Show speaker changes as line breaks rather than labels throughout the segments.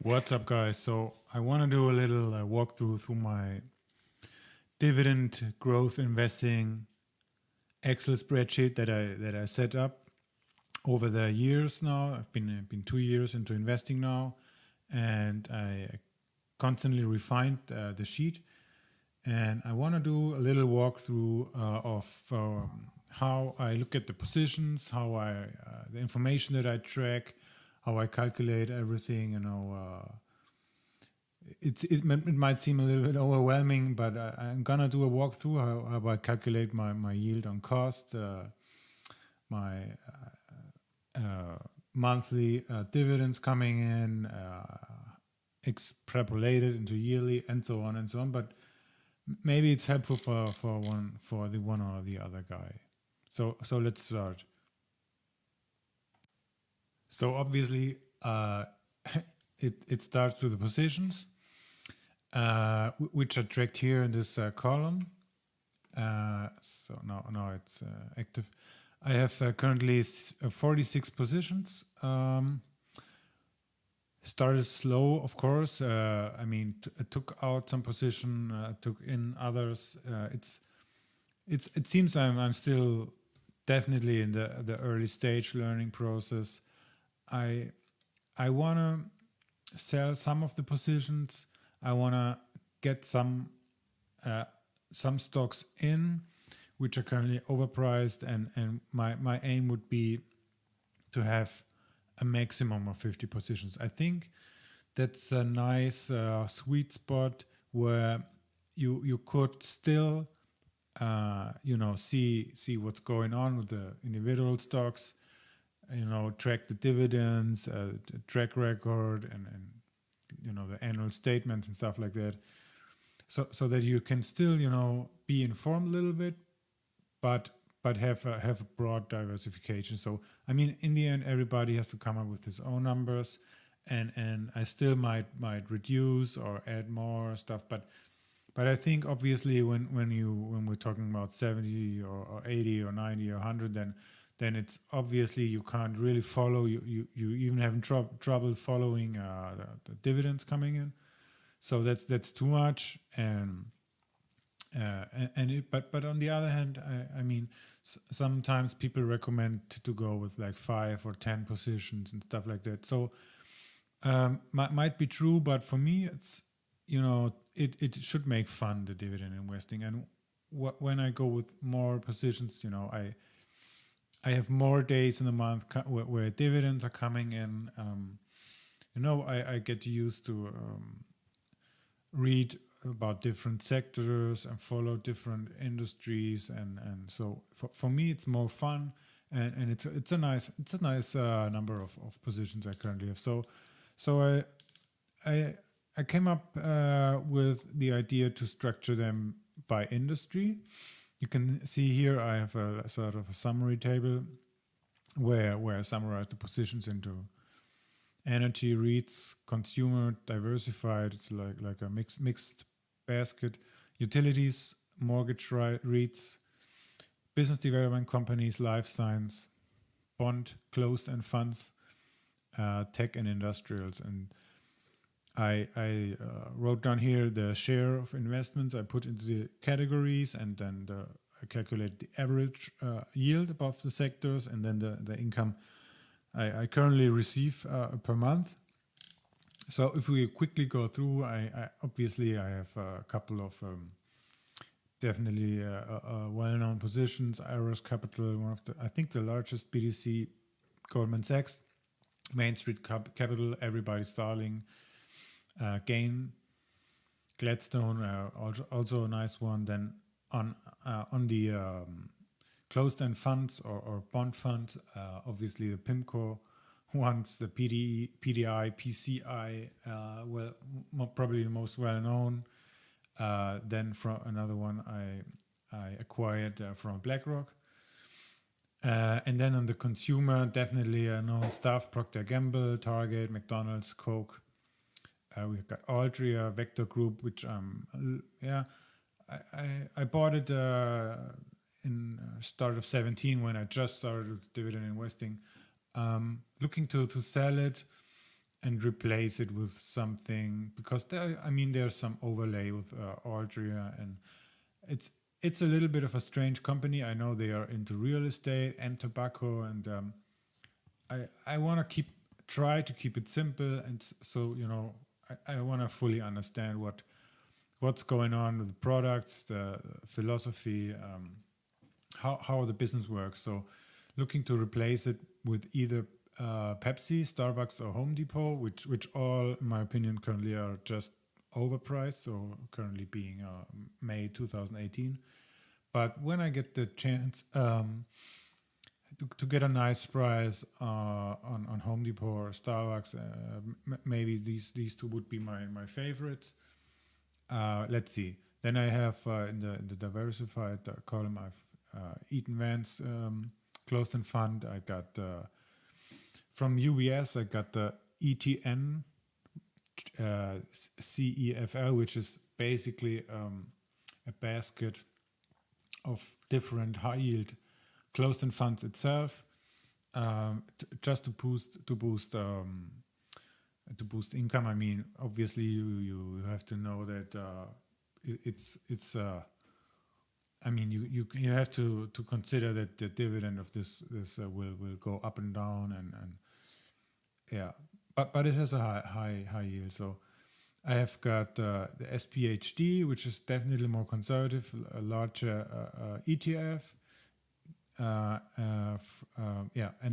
What's up, guys? So I want to do a little walkthrough through my dividend growth investing Excel spreadsheet that I set up over the years now. I've been 2 years into investing now, and I constantly refined the sheet. And I want to do a little walkthrough of how I look at the positions, how the information that I track, how I calculate everything. It might seem a little bit overwhelming, but I'm gonna do a walkthrough how I calculate my yield on cost, my monthly dividends coming in, extrapolated into yearly, and so on and so on. But maybe it's helpful for the one or the other guy. So let's start. So obviously, it starts with the positions, which are tracked here in this column. So now it's active. I have currently 46 positions. Started slow, of course. I took out some position, took in others. It seems I'm still definitely in the early stage learning process. I wanna sell some of the positions. I wanna get some stocks in which are currently overpriced, and my aim would be to have a maximum of 50 positions. I think that's a nice sweet spot where you could still see what's going on with the individual stocks, track the dividends, the track record, and the annual statements and stuff like that, so that you can still be informed a little bit, but have a broad diversification. So in the end, everybody has to come up with his own numbers, and I still might reduce or add more stuff, but I think obviously when we're talking about 70 or 80 or 90 or 100, then it's obviously you can't really follow. You even having trouble following the dividends coming in. So that's too much, but on the other hand, sometimes people recommend to go with like 5 or 10 positions and stuff like that. So might be true, but for me, it's it should make fun, the dividend investing. And when I go with more positions, I have more days in the month where dividends are coming in. I get used to read about different sectors and follow different industries, and so for me it's more fun, and it's a nice number of positions I currently have. So I came up with the idea to structure them by industry. You can see here I have a sort of a summary table where I summarize the positions into energy, REITs, consumer, diversified. It's like a mixed basket. Utilities, mortgage REITs, business development companies, life science, bond, closed-end funds, tech and industrials. And I wrote down here the share of investments I put into the categories, and then I calculate the average yield above the sectors, and then the income I currently receive per month. So if we quickly go through, I obviously have a couple of definitely well-known positions. Iris Capital, one of the largest BDC, Goldman Sachs, Main Street Capital, everybody's darling, Gain, Gladstone, also a nice one. Then on the closed-end funds or bond funds, obviously the PIMCO ones, the PDI, PCI, probably the most well-known. Then from another one I acquired from BlackRock. And then on the consumer, definitely known stuff: Procter & Gamble, Target, McDonald's, Coke. We've got Altria, Vector Group, which I bought it in start of 17 when I just started with dividend investing. Looking to sell it, and replace it with something, because there's some overlay with Altria, and it's it's a little bit of a strange company. I know they are into real estate and tobacco, and I want to try to keep it simple, and so I want to fully understand what's going on with the products, the philosophy, how the business works. So looking to replace it with either Pepsi, Starbucks, or Home Depot, which all, in my opinion, currently are just overpriced. So currently being May 2018. But when I get the chance to get a nice price on Home Depot or Starbucks, maybe these two would be my favorites. Let's see. Then I have in the diversified column, I've Eaton Vance closed-end fund. I got from UBS. I got the ETN CEFL, which is basically a basket of different high yield closed-end funds itself, just to boost income. I mean, obviously you have to know that it's I mean, you have to consider that the dividend of this will go up and down, and yeah, but it has a high yield. So I have got the SPHD, which is definitely more conservative, a larger ETF. And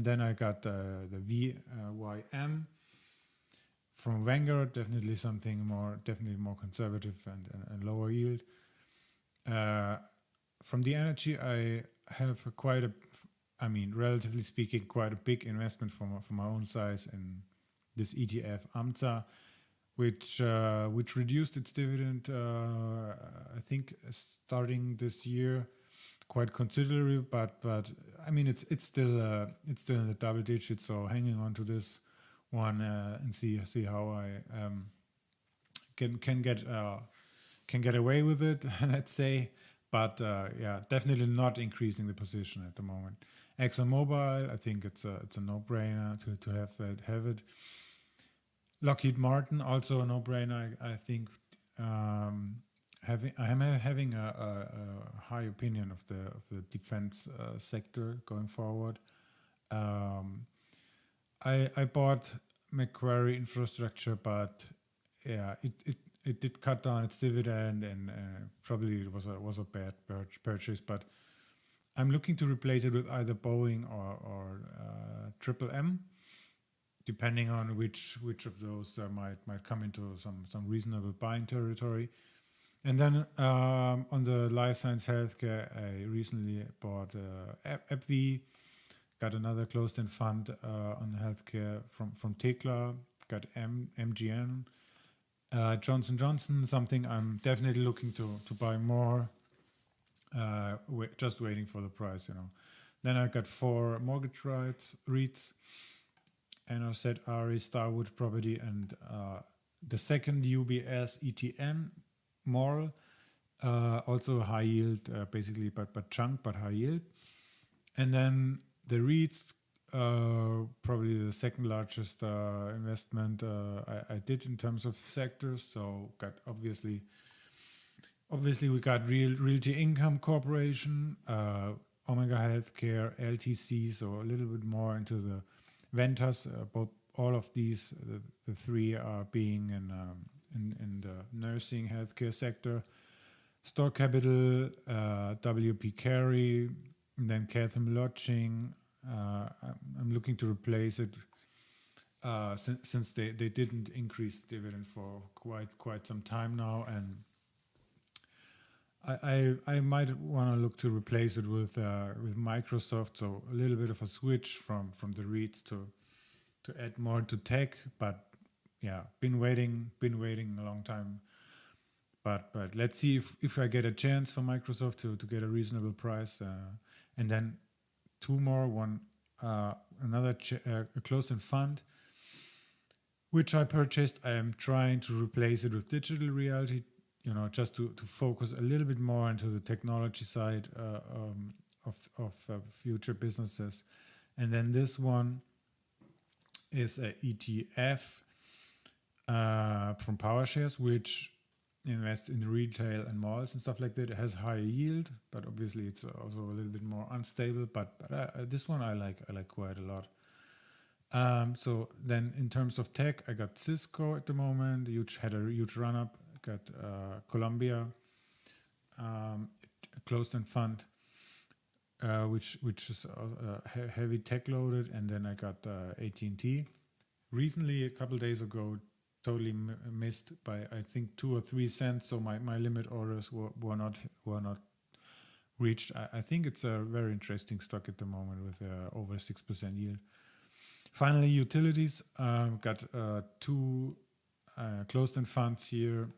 then I got the VYM from Vanguard, definitely definitely more conservative and lower yield. From the energy, I have relatively speaking, quite a big investment for my own size in this ETF AMSA, which reduced its dividend, I think, starting this year, quite considerably. But I mean, it's still in the double digits. So hanging on to this one and see how I can get away with it. Let's say. But definitely not increasing the position at the moment. ExxonMobil, I think it's a no-brainer to have it. Lockheed Martin, also a no-brainer. I think I'm having a high opinion of the defense sector going forward. I bought Macquarie Infrastructure, but yeah, it did cut down its dividend, and probably it was a bad purchase. But I'm looking to replace it with either Boeing or Triple M, depending on which of those might come into some reasonable buying territory. And then on the life science healthcare, I recently bought AbbVie, got another closed-end fund on healthcare from Tekla, got MGN. Johnson Johnson, something I'm definitely looking to buy more, just waiting for the price, Then I got 4 mortgage REITs, NRZ, RE, Starwood Property, and the second UBS ETN, Moral, also high yield, basically, but chunk, but high yield. And then the REITs, probably the second largest investment I did in terms of sectors. So got obviously we got Realty Income Corporation, Omega Healthcare, LTC. So a little bit more into the Ventas. Both all of these, the three are being in the nursing healthcare sector. Store Capital, WP Carey, and then Catham Lodging. I'm looking to replace it since they didn't increase dividend for quite some time now, and I might want to look to replace it with Microsoft. So a little bit of a switch from the REITs to add more to tech. But yeah, been waiting a long time. But let's see if I get a chance for Microsoft to get a reasonable price, and then 2 more. Another a closed-end fund, which I purchased. I am trying to replace it with digital reality, just to focus a little bit more into the technology side of future businesses. And then this one is a ETF from PowerShares, which invests in retail and malls and stuff like that. It has higher yield, but obviously it's also a little bit more unstable. But this one I like quite a lot. So then in terms of tech, I got Cisco at the moment. Had a huge run up. Got Columbia, closed-end fund, which is heavy tech loaded, and then I got AT&T. Recently, a couple days ago, totally missed by I think 2 or 3 cents. So my limit orders were not reached. I think it's a very interesting stock at the moment with over 6% yield. Finally, utilities, got 2 closed-end funds here.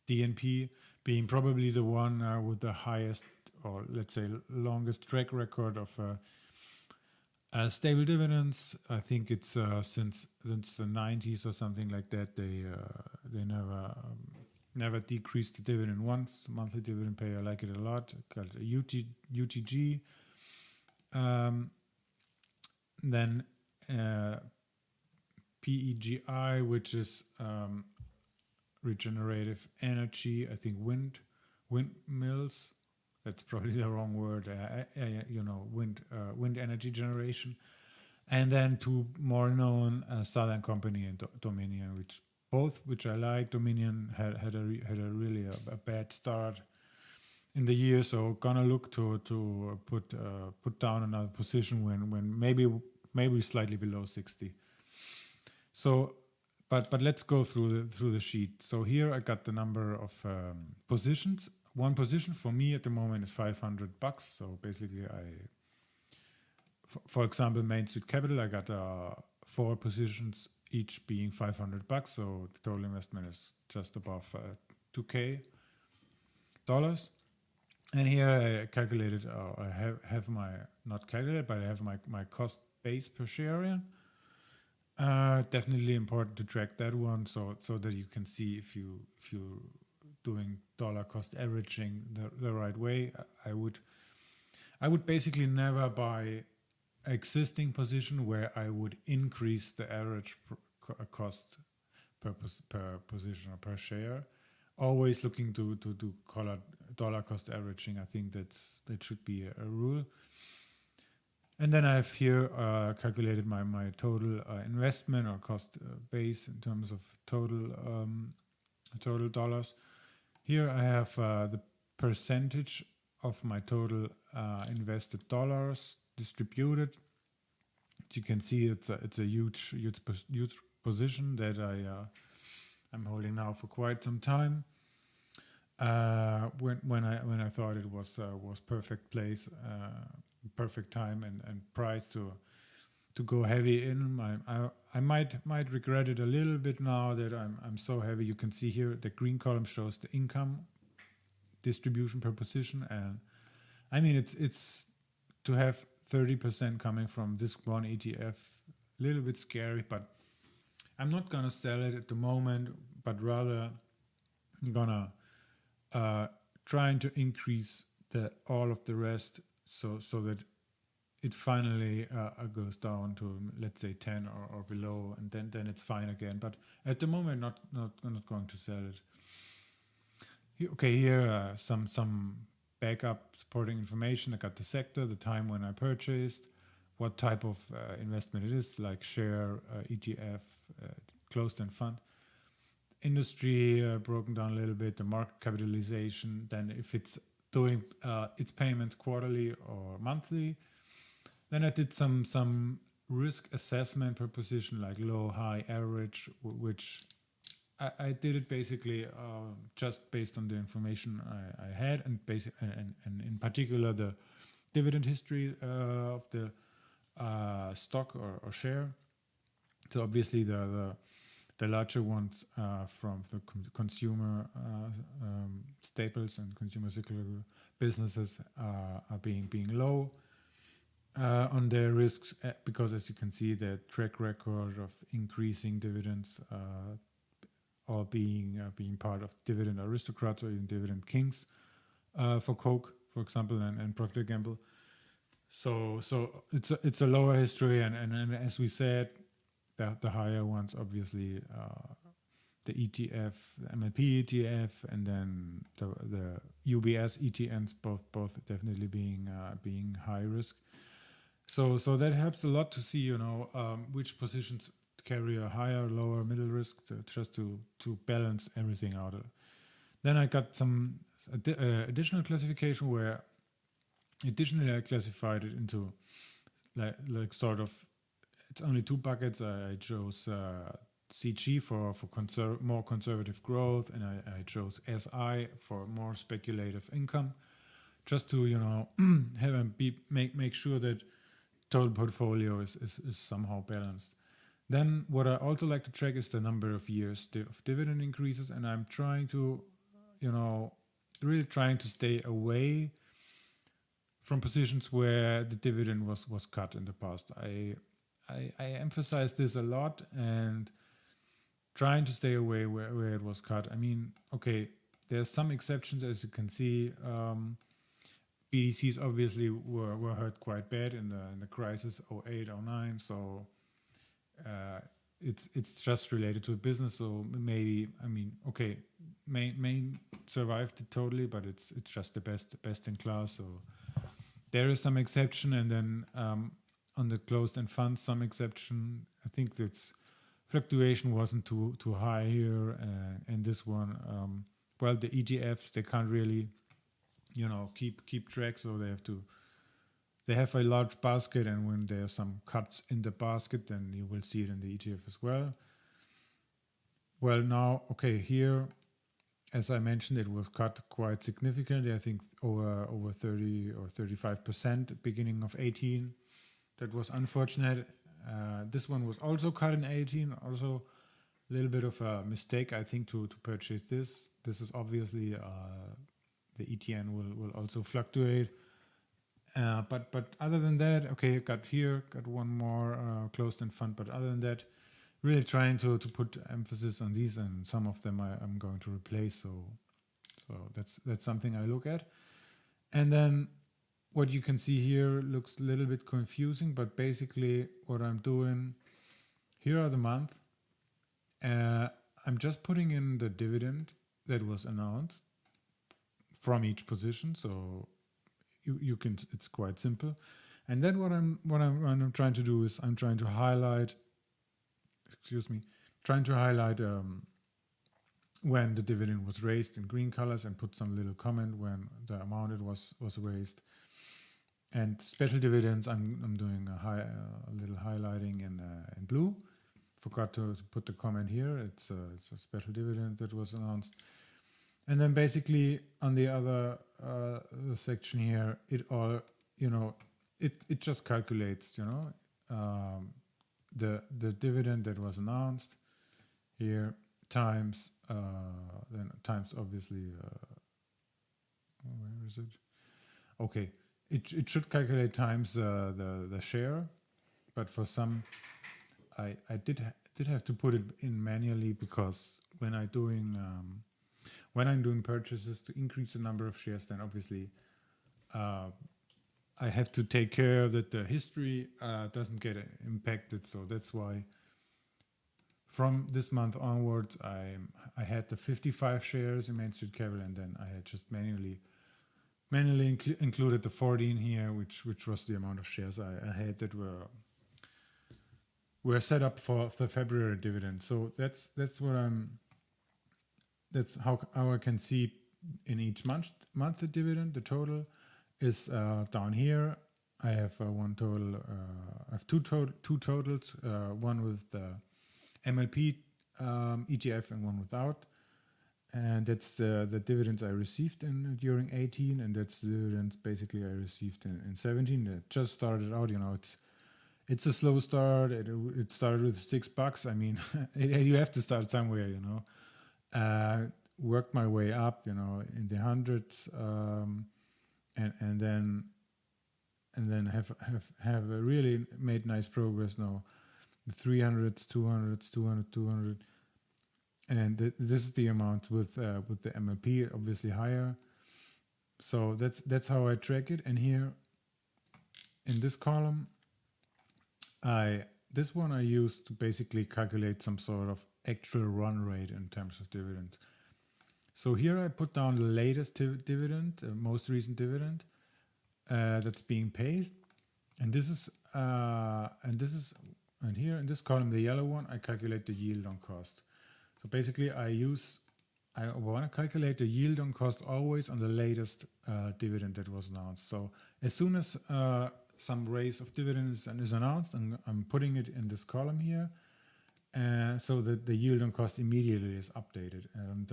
DNP being probably the one with the highest, or let's say longest track record of stable dividends. I think it's since the 90s or something like that. They never decreased the dividend once. Monthly dividend pay, I like it a lot. Got a UTG. Then PEGI, which is regenerative energy. I think windmills. That's probably the wrong word. Wind energy generation. And then 2 more known, Southern Company and Dominion, which I like. Dominion had a really bad start in the year, so gonna look to put down another position when maybe slightly below 60. So, but let's go through the sheet. So here I got the number of positions. One position for me at the moment is $500. So basically, for example, Main Street Capital, I got 4 positions, each being $500. So the total investment is just above $2K. And here I calculated, I have my, not calculated, but I have my cost base per share in. Definitely important to track that one, so that you can see if you're doing dollar cost averaging the right way. I would basically never buy existing position where I would increase the average cost per position or per share. Always looking to do dollar cost averaging. I think that should be a rule. And then I have here calculated my total investment or cost base in terms of total dollars. Here I have the percentage of my total invested dollars distributed. As you can see, it's a huge position that I'm holding now for quite some time. When I thought it was perfect place, perfect time and price to go heavy in. I might regret it a little bit now that I'm so heavy. You can see here the green column shows the income distribution per position, and I mean it's to have 30% coming from this one ETF, a little bit scary, but I'm not gonna sell it at the moment, but rather I'm gonna trying to increase all of the rest so that it finally goes down to, let's say, 10 or below, and then it's fine again. But at the moment, not going to sell it. Here some backup supporting information. I got the sector, the time when I purchased, what type of investment it is, like share, ETF, closed-end fund. Industry broken down a little bit, the market capitalization, then if it's doing its payments quarterly or monthly. Then I did some risk assessment per position, like low, high, average, which I did it basically just based on the information I had, and in particular the dividend history of the stock or share. So obviously the larger ones from the consumer staples and consumer cyclical businesses are being low on their risks, because as you can see, the track record of increasing dividends or being part of dividend aristocrats or even dividend kings for Coke, for example, and Procter & Gamble. So it's a lower history, and as we said, the higher ones, obviously, the ETF, the MLP ETF, and then the UBS ETNs, both definitely being high risk. So that helps a lot to see, which positions carry a higher, lower, middle risk, just to balance everything out. Then I got some additional classification where additionally I classified it into like sort of, it's only two buckets. I chose CG for more conservative growth, and I chose SI for more speculative income, just to have make sure that total portfolio is somehow balanced. Then what I also like to track is the number of years of dividend increases, and I'm trying to, really trying to stay away from positions where the dividend was cut in the past. I emphasize this a lot, and trying to stay away where it was cut. I mean, okay, there's some exceptions, as you can see. BDCs obviously were hurt quite bad in the crisis 08, 09. So it's just related to a business. So maybe, I mean, okay, Main survived it totally, but it's just the best in class. So there is some exception, and then on the closed-end funds, some exception. I think that's fluctuation wasn't too high here, and this one, well, the ETFs, they can't really, keep track, so they have a large basket, and when there are some cuts in the basket, then you will see it in the ETF as well. Well, now, okay, here, as I mentioned, it was cut quite significantly. I think over 30 or 35% beginning of 18. That was unfortunate. This one was also cut in 18. Also, a little bit of a mistake, I think, to purchase this. This is obviously the ETN will also fluctuate. But other than that, okay, got one more closed-end fund. But other than that, really trying to put emphasis on these, and some of them I'm going to replace. So that's something I look at. And then what you can see here looks a little bit confusing, but basically what I'm doing, here are the month. I'm just putting in the dividend that was announced from each position. So you can, it's quite simple. And then what I'm trying to do is I'm trying to highlight, when the dividend was raised in green colors, and put some little comment when the amount it was raised. And special dividends, I'm doing a little highlighting in blue. Forgot to put the comment here. It's a special dividend that was announced. And then basically on the other section here, it all, it just calculates, the dividend that was announced here times then times obviously where is it? Okay, it should calculate times the share, but for some I did have to put it in manually, because when I'm doing purchases to increase the number of shares, then obviously I have to take care that the history doesn't get impacted. So that's why from this month onwards, I had the 55 shares in Main Street Capital, and then I had just manually included the 14 here, which was the amount of shares I had that were set up for the February dividend. So that's how I can see in each month the dividend. The total is down here. I have one total. I have two totals. One with the MLP ETF and one without. And that's the dividends I received during 18, and that's the dividends basically I received in 17. It just started out, it's a slow start. It started with $6. I mean, you have to start somewhere, Worked my way up, in the hundreds, and then have really made nice progress now. The 300s, 200s, 200, and this is the amount with the MLP, obviously higher. So that's how I track it. And here in this column, this one I use to basically calculate some sort of actual run rate in terms of dividend. So here I put down the latest dividend, most recent dividend that's being paid, and this is and here in this column, the yellow one, I calculate the yield on cost. So basically, I want to calculate the yield on cost always on the latest dividend that was announced. So as soon as some raise of dividends is announced, and I'm putting it in this column here, so that the yield on cost immediately is updated. And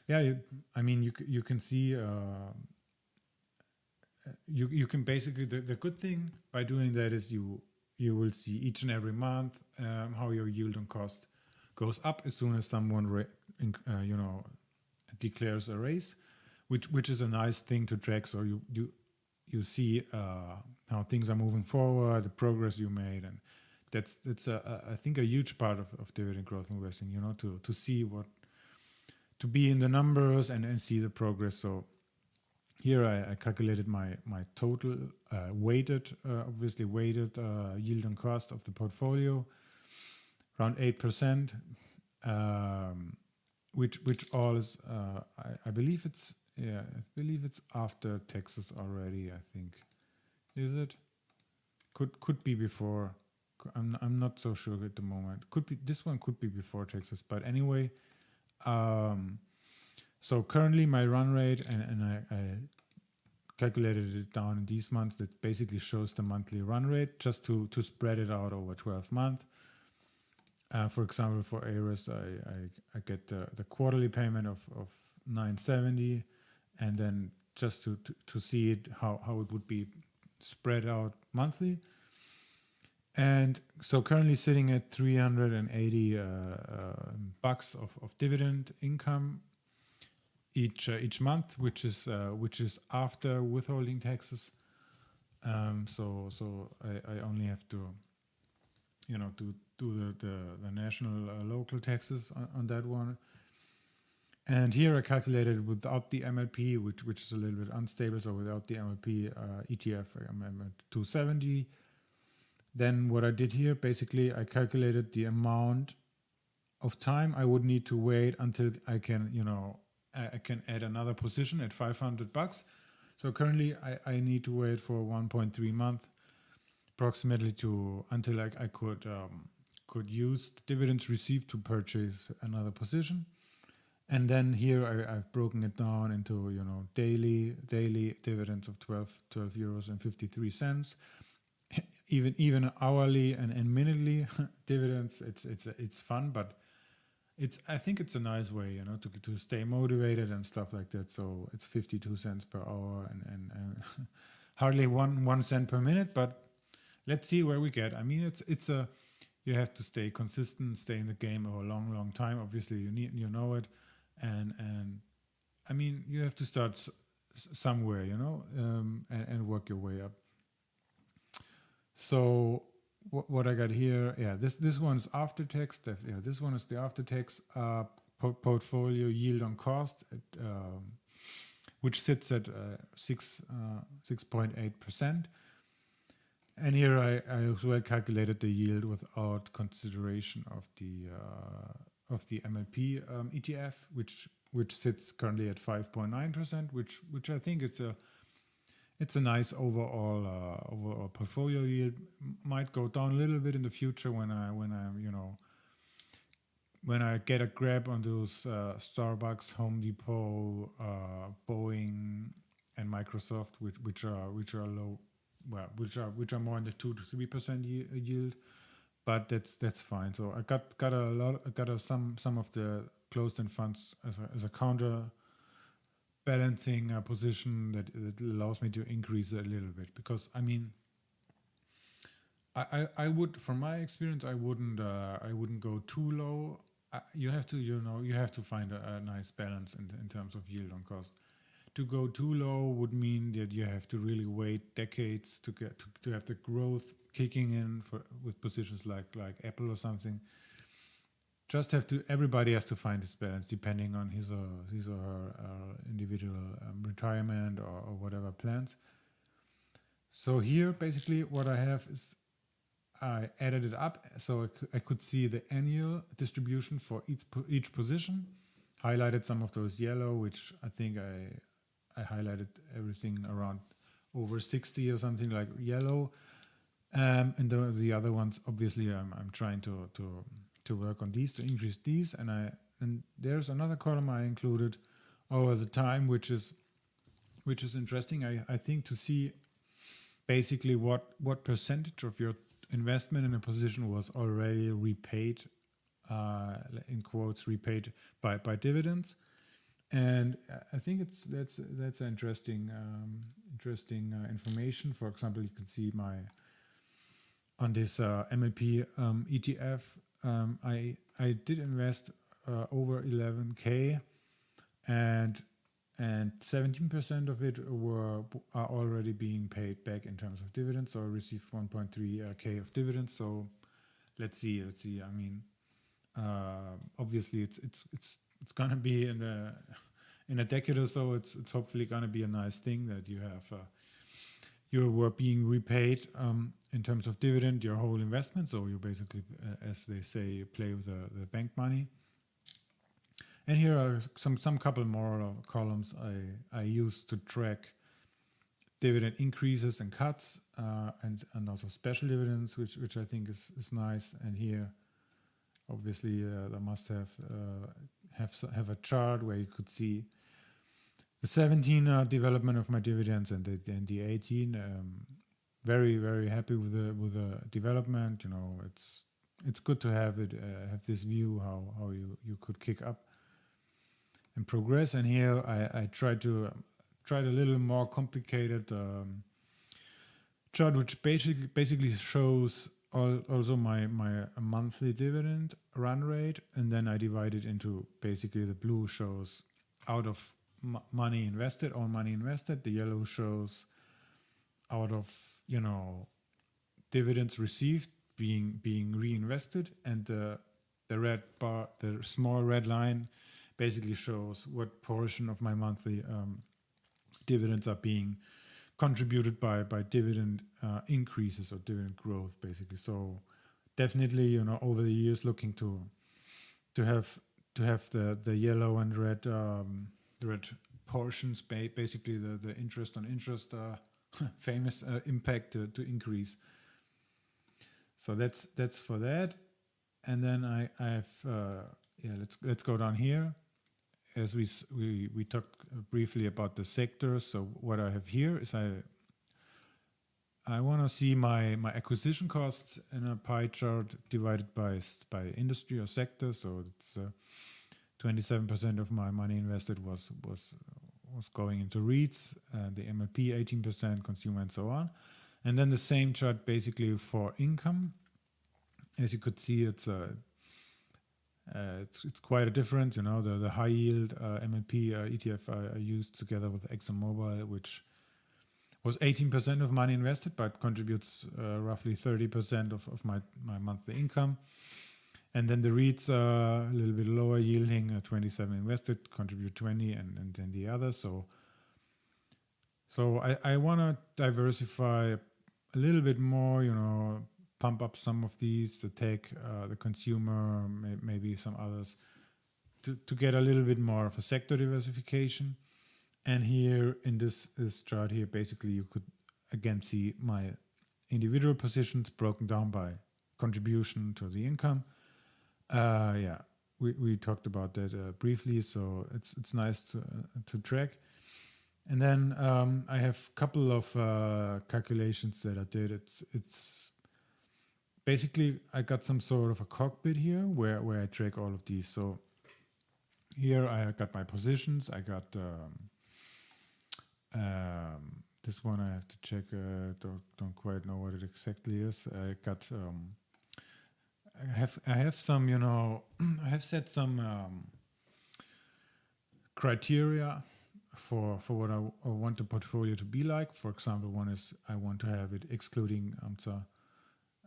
you can see you can basically the good thing by doing that is you will see each and every month how your yield on cost goes up as soon as someone declares a raise, which is a nice thing to track. So you see how things are moving forward, the progress you made, and that's I think a huge part of dividend growth investing. To see to be in the numbers and see the progress. So here I calculated my total weighted yield on cost of the portfolio, around 8%, which all is I believe it's after taxes already. I think, is it? Could be before. I'm not so sure at the moment. This one could be before taxes, but anyway. So currently my run rate, and I calculated it down in these months, that basically shows the monthly run rate just to spread it out over 12 months. For example, for ARIS, I get the quarterly payment of 970, and then just to see it how it would be spread out monthly. And so currently sitting at 380 bucks of dividend income each month, which is after withholding taxes. So I only have to do the national local taxes on that one. And here I calculated without the MLP, which is a little bit unstable. So without the MLP ETF, I'm at 270. Then what I did here, basically, I calculated the amount of time I would need to wait until I can, I can add another position at 500 bucks. So currently, I need to wait for 1.3 months, approximately, until I could use the dividends received to purchase another position. And then here I've broken it down into daily dividends of 12 euros and 53 cents. Even hourly and minutely dividends, it's fun, but I think it's a nice way, to stay motivated and stuff like that. So it's 52 cents per hour and hardly one cent per minute, but let's see where we get. I mean, you have to stay consistent, stay in the game for a long time. Obviously, you know it, and I mean, you have to start somewhere, and work your way up. So what I got here, this one's after tax. This one is the after tax portfolio yield on cost, which sits at 6.8%. And here I as well calculated the yield without consideration of the MLP ETF, which sits currently at 5.9%, which I think it's a nice overall portfolio yield. Might go down a little bit in the future when I get a grab on those Starbucks, Home Depot, Boeing, and Microsoft, which are low, which are more in the 2 to 3% yield, but that's fine. So I got some of the closed-end funds as a counter balancing a position that allows me to increase a little bit, because I mean, I would, from my experience, I wouldn't go too low. You have to find a nice balance in terms of yield on cost. To go too low would mean that you have to really wait decades to get to have the growth kicking in with positions like Apple or something. Everybody has to find this balance depending on his or her individual retirement or whatever plans. So here, basically, what I have is I added it up so I could see the annual distribution for each position. Highlighted some of those yellow, which I think I highlighted everything around over 60 or something like yellow. And the other ones, obviously, I'm trying to work on these to increase these. And there's another column I included over the time, which is interesting. I think to see basically what percentage of your investment in a position was already repaid, in quotes, repaid by dividends. And I think that's interesting information. For example, you can see on this MLP ETF, I did invest over 11K, and 17% of it are already being paid back in terms of dividends. So I received 1.3K of dividends. So let's see. I mean, obviously it's gonna be in a decade or so. It's hopefully gonna be a nice thing that you have. You were being repaid in terms of dividend your whole investment. So you basically, as they say, you play with the bank money. And here are some couple more columns I use to track dividend increases and cuts, and also special dividends, which I think is nice. And here, obviously, I must have a chart where you could see the 17 development of my dividends and the 18. Very, very happy with the development. You know, it's good to have this view how you could kick up and progress. And here I tried a little more complicated chart, which basically shows also my monthly dividend run rate, and then I divide it into basically the blue shows out of money invested, all money invested. The yellow shows out of dividends received being reinvested, and the red bar, the small red line, basically shows what portion of my monthly dividends are being contributed by dividend increases or dividend growth, basically. So definitely, over the years, looking to have the yellow and red portions, basically the interest on interest, famous impact to increase. So that's for that. And then I have let's go down here. As we talked briefly about the sectors. So what I have here is I want to see my acquisition costs in a pie chart divided by industry or sector. So it's 27% of my money invested was going into REITs, the MLP 18%, consumer, and so on. And then the same chart basically for income. As you could see, it's quite a difference. The high yield MLP ETF I used together with ExxonMobil, which was 18% of money invested, but contributes roughly 30% of my monthly income. And then the REITs are a little bit lower yielding, 27 invested, contribute 20, and then the others. So I want to diversify a little bit more, pump up some of these to take the consumer, maybe some others, to get a little bit more of a sector diversification. And here in this chart here, basically you could again see my individual positions broken down by contribution to the income. We talked about that briefly, so it's nice to track. And then I have a couple of calculations that I did. It's basically I got some sort of a cockpit here where I track all of these. So here I got my positions. I got this one I have to check. Don't quite know what it exactly is. I got. I have some. I have set some criteria for what I want the portfolio to be like. For example, one is I want to have it excluding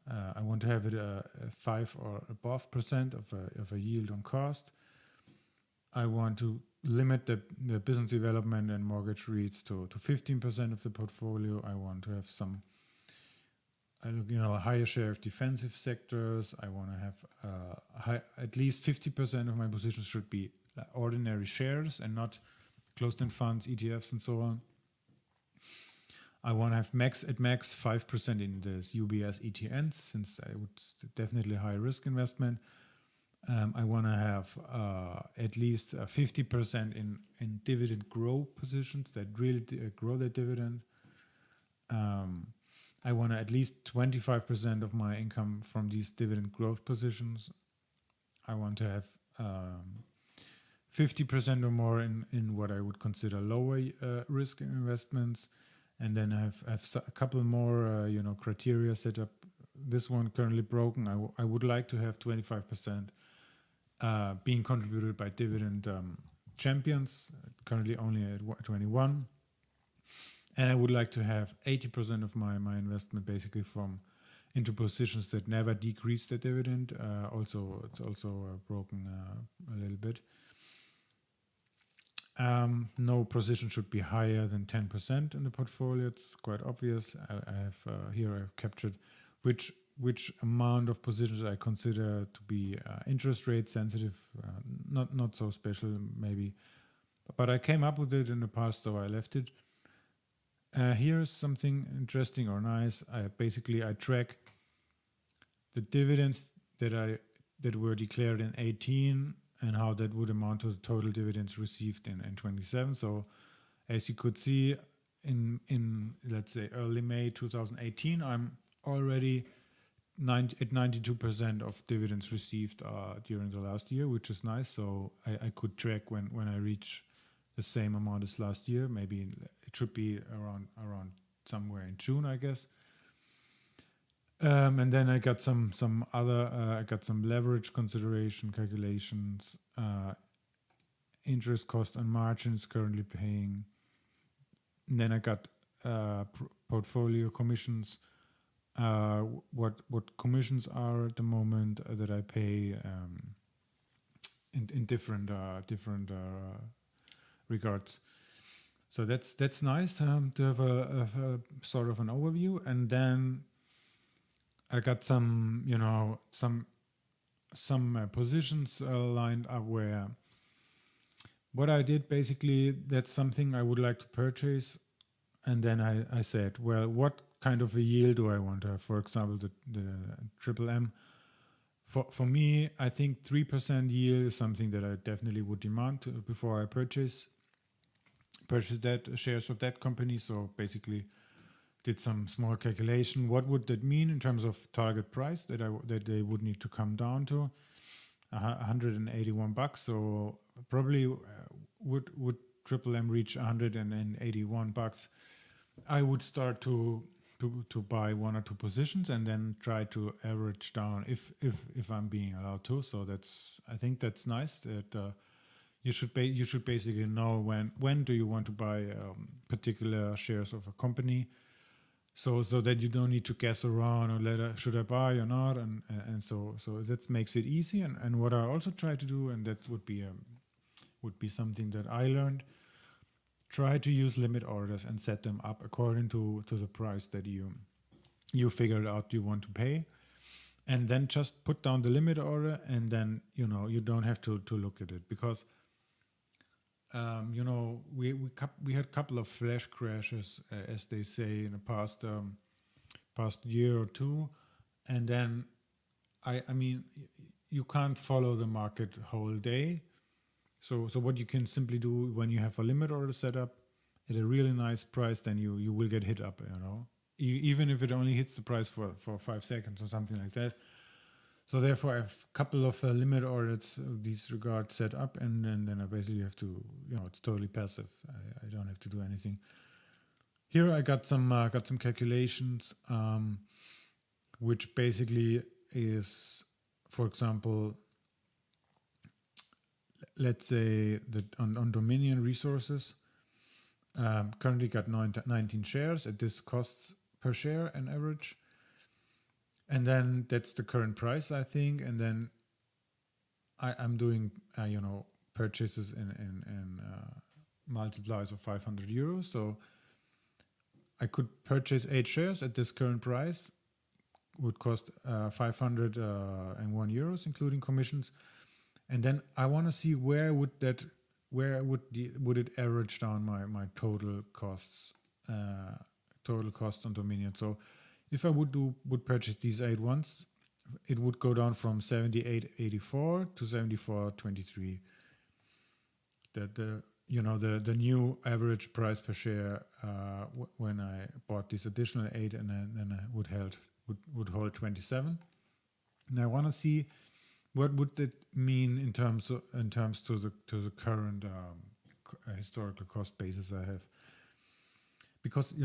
I want to have it 5 or above % of a yield on cost. I want to limit the business development and mortgage REITs to 15% of the portfolio. I want to have some a higher share of defensive sectors. I want to have at least 50% of my positions should be ordinary shares and not closed-end funds, ETFs, and so on. I want to have max 5% in this UBS ETNs, since I would definitely high risk investment. I want to have at least 50% in dividend grow positions that really grow their dividend. I want at least 25% of my income from these dividend growth positions. I want to have 50% or more in what I would consider lower risk investments. And then I have a couple more criteria set up. This one currently broken. I would like to have 25% being contributed by dividend champions, currently only at 21. And I would like to have 80% of my investment basically into positions that never decrease the dividend. It's also broken a little bit. No position should be higher than 10% in the portfolio. It's quite obvious. I've captured which amount of positions I consider to be interest rate sensitive, not so special maybe, but I came up with it in the past, so I left it. Here's something interesting or nice. I track the dividends that were declared in 18 and how that would amount to the total dividends received in 27. So as you could see in let's say early May 2018, I'm already at 92% of dividends received during the last year, which is nice. So I could track when I reach the same amount as last year. Maybe it should be around somewhere in June, I guess. And then I got some other. I got some leverage consideration calculations, interest cost and margins currently paying. And then I got portfolio commissions. What commissions are at the moment that I pay in different regards. So that's nice to have a sort of an overview. And then I got some positions lined up where what I did basically, that's something I would like to purchase. And then I said, well, what kind of a yield do I want to have? For example, the triple M. For me, I think 3% yield is something that I definitely would demand before I purchase that shares of that company. So basically did some small calculation. What would that mean in terms of target price that they would need to come down to? $181. So probably would Triple M reach $181? I would start to buy one or two positions and then try to average down if I'm being allowed to. So I think that's nice that you should basically know when do you want to buy particular shares of a company, so that you don't need to guess around or should I buy or not, and so that makes it easy. And what I also try to do, and that would be something that I learned, try to use limit orders and set them up according to the price that you figured out you want to pay, and then just put down the limit order, and then you don't have to look at it, because we had a couple of flash crashes, as they say, in the past year or two, and then I mean you can't follow the market whole day. So what you can simply do when you have a limit order set up at a really nice price, then you will get hit up, even if it only hits the price for 5 seconds or something like that. So therefore, I have a couple of limit orders of these regards set up, and then I basically have to, it's totally passive. I don't have to do anything. Here I got some calculations, which basically is, for example, let's say that on Dominion Resources, currently got 19 shares at this costs per share on average. And then that's the current price, I think. And then I'm doing, purchases in multipliers of 500 euros. So I could purchase 8 shares at this current price, would cost 501 euros, including commissions. And then I want to see would it average down my total costs on Dominion. So if I would purchase these 8 ones, it would go down from 78.84 to 74.23. The new average price per share when I bought this additional 8, and then I would hold 27. And I want to see what would it mean in terms to the current historical cost basis I have, because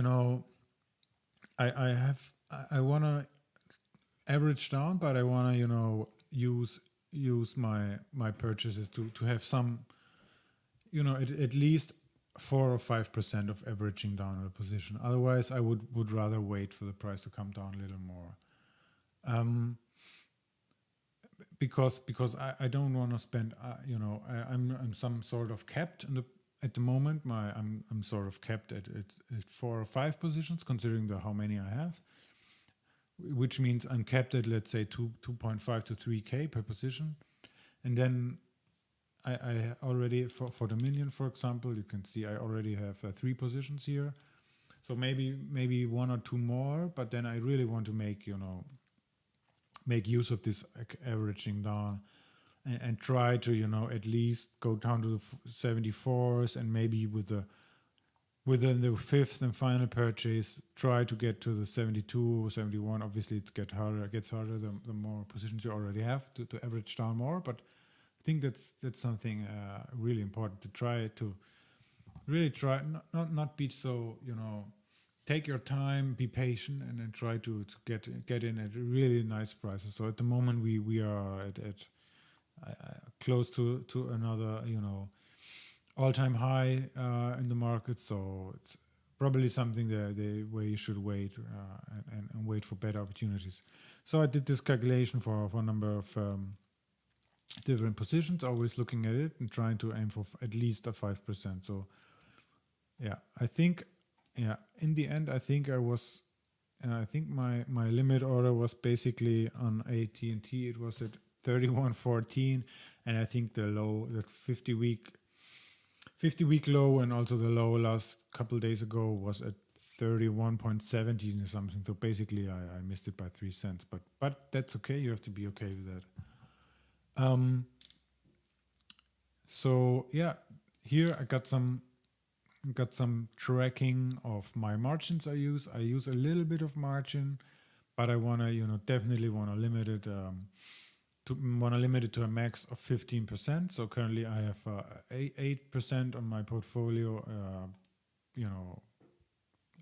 I want to average down, but I want to use my purchases to have some, at least 4 or 5% of averaging down a position. Otherwise, I would rather wait for the price to come down a little more. Because I don't want to spend, I'm some sort of capped at the moment. I'm sort of capped at 4 or 5 positions, considering how many I have, which means I'm capped at, let's say, 2.5 to 3K per position. And then I already, for Dominion, for example, you can see I already have 3 positions here. So maybe 1 or 2 more, but then I really want to make use of this averaging down and try to, at least go down to the 74s, and maybe within the 5th and final purchase, try to get to the 72 or 71. Obviously, it gets harder the more positions you already have to average down more. But I think that's something really important to try to really try, not be so, take your time, be patient, and then try to get in at really nice prices. So at the moment we are at close to another all-time high in the market. So it's probably something where you should wait and wait for better opportunities. So I did this calculation for a number of different positions, always looking at it and trying to aim for at least a 5%. So yeah, I think. Yeah, in the end, I think my limit order was basically on AT&T. It was at 31.14, and I think the 50-week low, and also the low last couple days ago was at 31.17 or something. So basically, I missed it by 3 cents, but that's okay. You have to be okay with that. So yeah, here I got some tracking of my margins I use. I use a little bit of margin, but I want to, definitely want to limit it to a max of 15%. So currently I have 8% on my portfolio,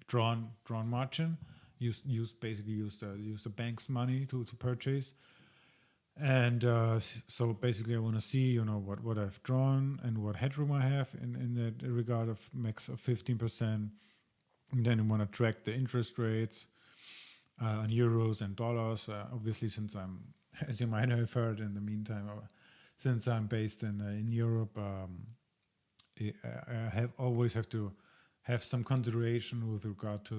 drawn margin. Use the bank's money to purchase. And so basically I want to see, what I've drawn and what headroom I have in that regard of max of 15%. And then I want to track the interest rates on euros and dollars. Obviously, since as you might have heard in the meantime, since I'm based in Europe, I always have to have some consideration with regard to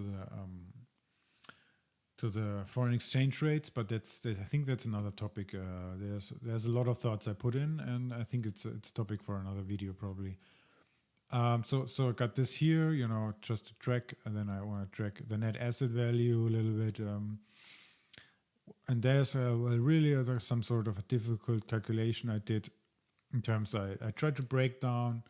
the foreign exchange rates, but I think that's another topic. There's a lot of thoughts I put in, and I think it's a topic for another video probably. So I got this here, just to track, and then I want to track the net asset value a little bit. And there's there's some sort of a difficult calculation I did in terms I tried to break down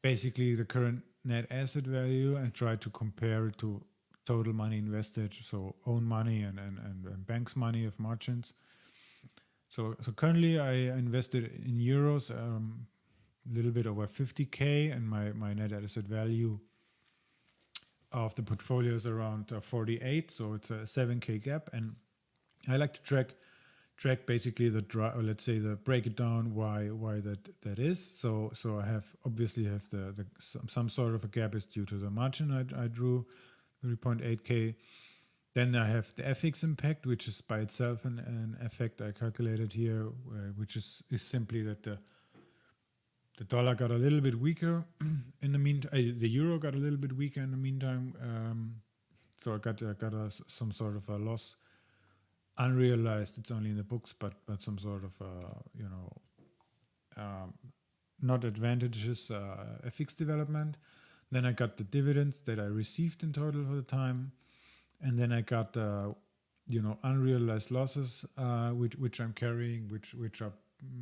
basically the current net asset value and try to compare it to total money invested, so own money and bank's money of margins. So currently I invested in euros a little bit over 50K, and my net asset value of the portfolio is around 48, so it's a 7K gap. And I like to track basically the break it down why that is. So I have some sort of a gap is due to the margin I drew, 3.8K. Then I have the FX impact, which is by itself an effect I calculated here, which is simply that the dollar got a little bit weaker in the meantime. The euro got a little bit weaker in the meantime. So I got some sort of a loss unrealized. It's only in the books, but some sort of not advantageous FX development. Then I got the dividends that I received in total for the time, and then I got unrealized losses, which I'm carrying, which are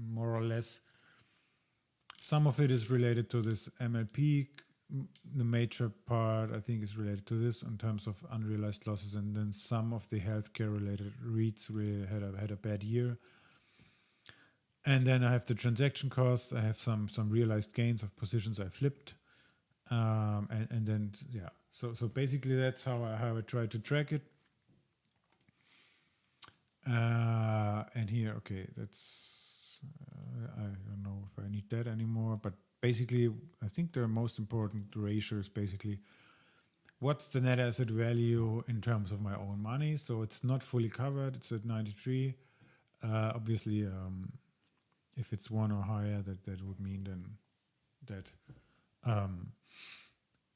more or less. Some of it is related to this MLP. The major part, I think, is related to this in terms of unrealized losses, and then some of the healthcare-related REITs really had a bad year. And then I have the transaction costs. I have some realized gains of positions I flipped, and then yeah. So basically that's how I try to track it. And here, okay, that's I don't know if I need that anymore, but basically I think the most important ratio is basically what's the net asset value in terms of my own money. So it's not fully covered, it's at 93. Obviously, if it's 1 or higher, that would mean then that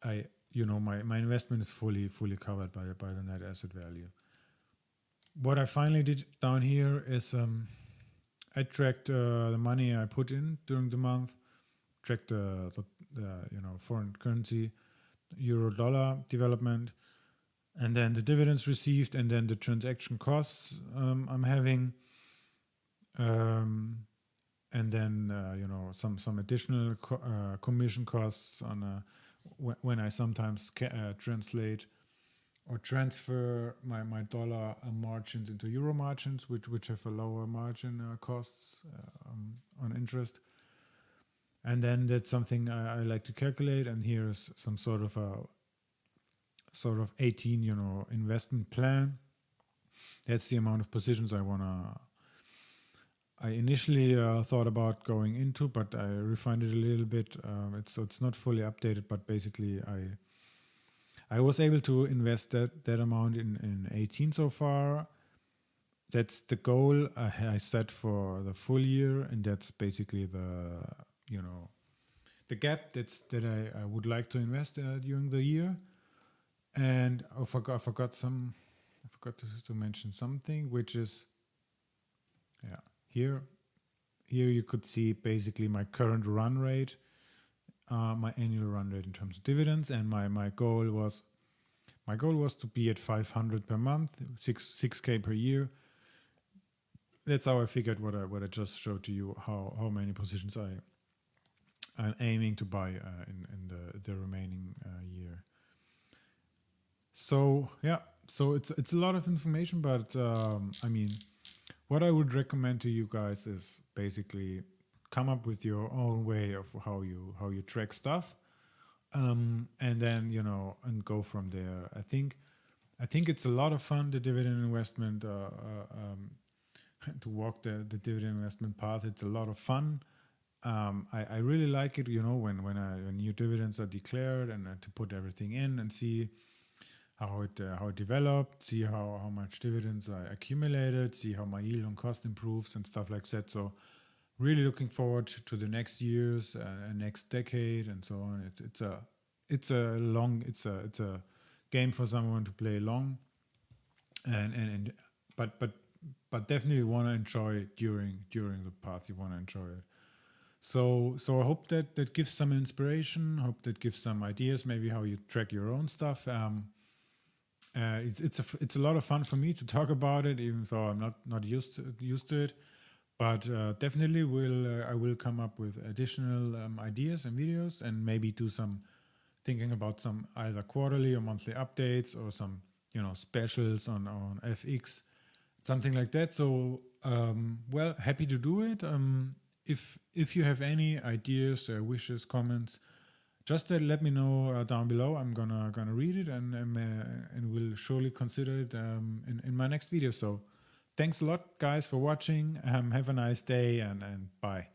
my investment is fully covered by the net asset value. What I finally did down here is I tracked the money I put in during the month, tracked the foreign currency, euro dollar development, and then the dividends received, and then the transaction costs I'm having, and then some additional commission costs on when I sometimes translate or transfer my dollar margins into euro margins, which have a lower margin costs on interest. And then that's something I like to calculate. And here's some sort of 18 investment plan. That's the amount of positions I initially thought about going into, but I refined it a little bit. It's not fully updated, but basically I was able to invest that amount in 18 so far. That's the goal I set for the full year, and that's basically the gap that I would like to invest during the year. And I forgot to mention something, which is here you could see basically my current run rate, my annual run rate in terms of dividends, and my goal was to be at 500 per month, 6K per year. That's how I figured what I just showed to you, how many positions I'm aiming to buy in the remaining year. So it's a lot of information, but what I would recommend to you guys is basically come up with your own way of how you track stuff, and then and go from there. I think it's a lot of fun, the dividend investment, to walk the dividend investment path. It's a lot of fun. I really like it, when new dividends are declared, and to put everything in and see how it developed, see how much dividends I accumulated, see how my yield on cost improves and stuff like that. So really looking forward to the next years, next decade, and so on. It's a game for someone to play long, but definitely want to enjoy it during the path. You want to enjoy it. So I hope that gives some inspiration. Hope that gives some ideas, maybe how you track your own stuff. It's a lot of fun for me to talk about it, even though I'm not used to it. But definitely I will come up with additional ideas and videos, and maybe do some thinking about some either quarterly or monthly updates, or some specials on FX, something like that. So happy to do it. If you have any ideas, wishes, comments, just let me know down below. I'm gonna read it and will surely consider it in my next video. So thanks a lot, guys, for watching. Have a nice day, and bye.